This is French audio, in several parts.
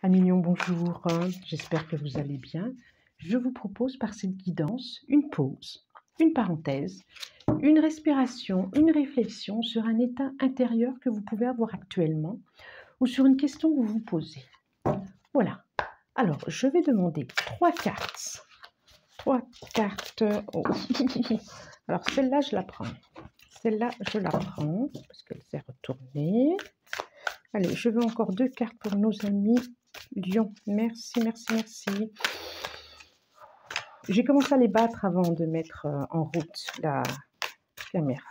Mignon, bonjour, j'espère que vous allez bien. Je vous propose par cette guidance une pause, une parenthèse, une respiration, une réflexion sur un état intérieur que vous pouvez avoir actuellement ou sur une question que vous vous posez. Voilà. Alors, je vais demander 3 cartes. 3 cartes. Oh. Alors, celle-là, je la prends. Celle-là, je la prends parce qu'elle s'est retournée. Allez, je veux encore 2 cartes pour nos amis Lion. Merci, merci, merci. J'ai commencé à les battre avant de mettre en route la caméra.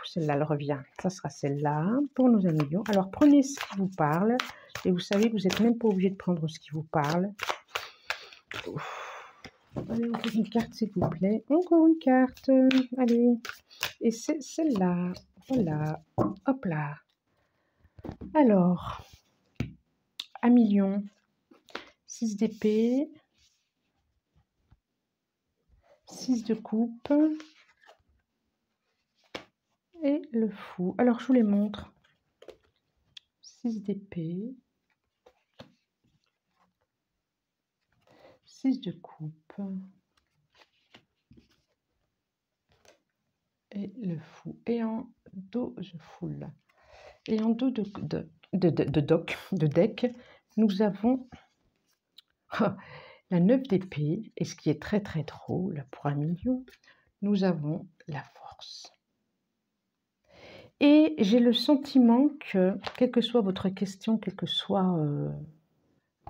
Celle-là, elle revient. Ça sera celle-là pour nos amis Lion. Alors, prenez ce qui vous parle. Et vous savez, vous n'êtes même pas obligé de prendre ce qui vous parle. Allez, encore une carte, s'il vous plaît. Encore une carte. Allez. Et c'est celle-là. Voilà. Hop là. Alors, Amis Lion. 6 d'épée. 6 de coupe. Et le fou. Alors, je vous les montre. 6 d'épée. 6 de coupe. Et le fou. Et en dos, je foule. Et en dos de deck, nous avons la 9 d'épée. Et ce qui est très très drôle pour Amis Lion, nous avons la force. Et j'ai le sentiment que, quelle que soit votre question, quelle que soit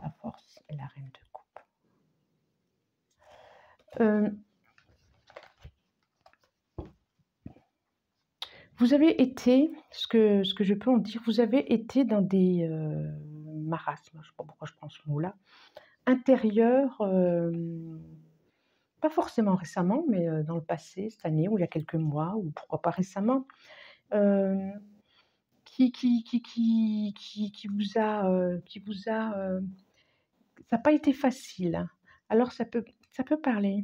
la force et la reine de coupe, vous avez été, ce que je peux en dire, vous avez été dans des marasmes, je ne sais pas pourquoi je prends ce mot-là, intérieurs, pas forcément récemment, mais dans le passé, cette année, ou il y a quelques mois, ou pourquoi pas récemment, qui vous a, ça n'a pas été facile. Alors ça peut parler.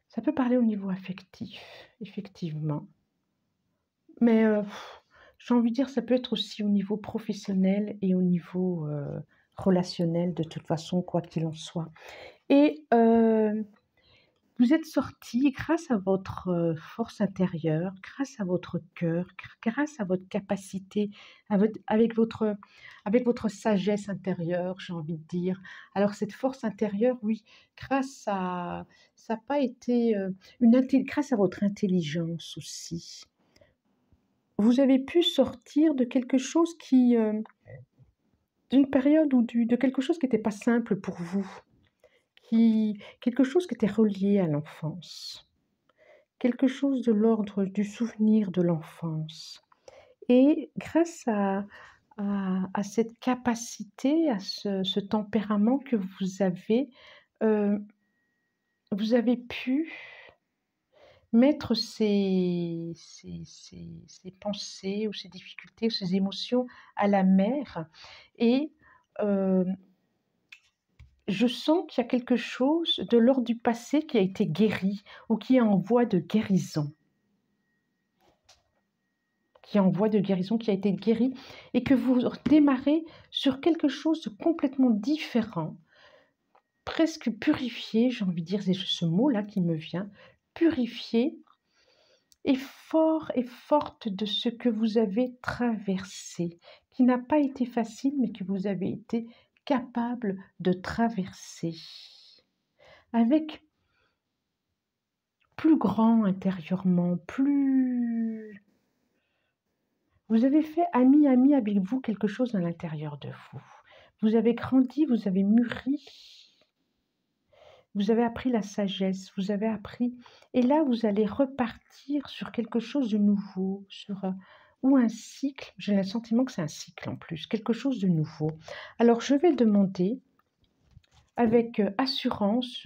Ça peut parler au niveau affectif, effectivement. Mais j'ai envie de dire, ça peut être aussi au niveau professionnel et au niveau relationnel, de toute façon, quoi qu'il en soit. Et vous êtes sorti grâce à votre force intérieure, grâce à votre cœur, grâce à votre capacité, avec votre sagesse intérieure, j'ai envie de dire. Alors cette force intérieure, oui, grâce à, ça n'a pas été grâce à votre intelligence aussi. Vous avez pu sortir de quelque chose qui, d'une période ou de quelque chose qui n'était pas simple pour vous. Quelque chose qui était relié à l'enfance, quelque chose de l'ordre du souvenir de l'enfance. Et grâce à cette capacité, à ce tempérament que vous avez pu mettre ces pensées ou ces difficultés ou ces émotions à la mer. Et je sens qu'il y a quelque chose de l'ordre du passé qui a été guéri ou qui est en voie de guérison. Qui a été guéri et que vous démarrez sur quelque chose de complètement différent, presque purifié, j'ai envie de dire, c'est ce mot-là qui me vient, purifié et fort et forte de ce que vous avez traversé, qui n'a pas été facile, mais que vous avez été capable de traverser avec plus grand intérieurement, plus... Vous avez fait ami avec vous quelque chose à l'intérieur de vous. Vous avez grandi, vous avez mûri, vous avez appris la sagesse, vous avez appris... Et là, vous allez repartir sur quelque chose de nouveau, ou un cycle. J'ai le sentiment que c'est un cycle en plus, quelque chose de nouveau. Alors, je vais demander... avec assurance,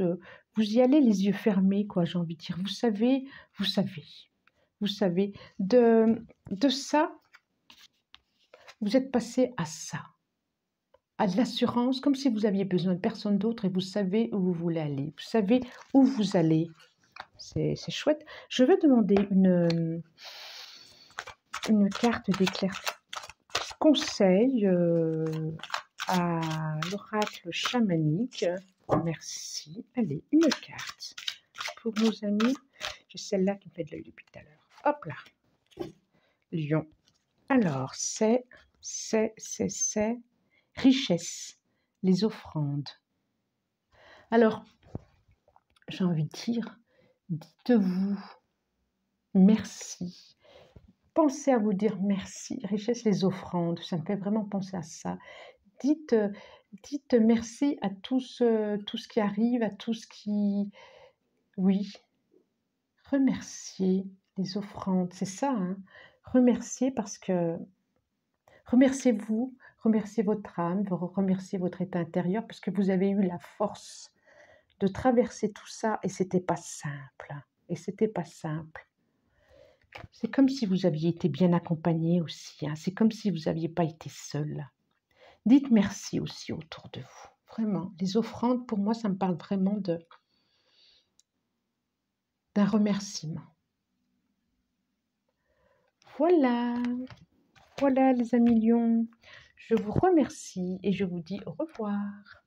vous y allez les yeux fermés, quoi, j'ai envie de dire. Vous savez, de ça, vous êtes passé à ça, à de l'assurance, comme si vous aviez besoin de personne d'autre et vous savez où vous voulez aller, vous savez où vous allez. C'est chouette. Je vais demander une carte d'éclaircie. conseil à l'oracle chamanique. Merci. Allez, une carte pour nos amis. J'ai celle-là qui me fait de l'œil depuis tout à l'heure. Hop là. Lion. Alors, c'est richesse, les offrandes. Alors, j'ai envie de dire, dites-vous merci. Pensez à vous dire merci. Richesse, les offrandes, ça me fait vraiment penser à ça. Dites merci à tout ce qui arrive, à tout ce qui... Oui, remerciez les offrandes, c'est ça, hein. Remerciez parce que... Remerciez-vous, remerciez votre âme, remerciez votre état intérieur parce que vous avez eu la force de traverser tout ça et c'était pas simple. Et c'était pas simple. C'est comme si vous aviez été bien accompagné aussi, hein. C'est comme si vous n'aviez pas été seul. Dites merci aussi autour de vous. Vraiment, les offrandes, pour moi, ça me parle vraiment d'un remerciement. Voilà, voilà les amis lions. Je vous remercie et je vous dis au revoir.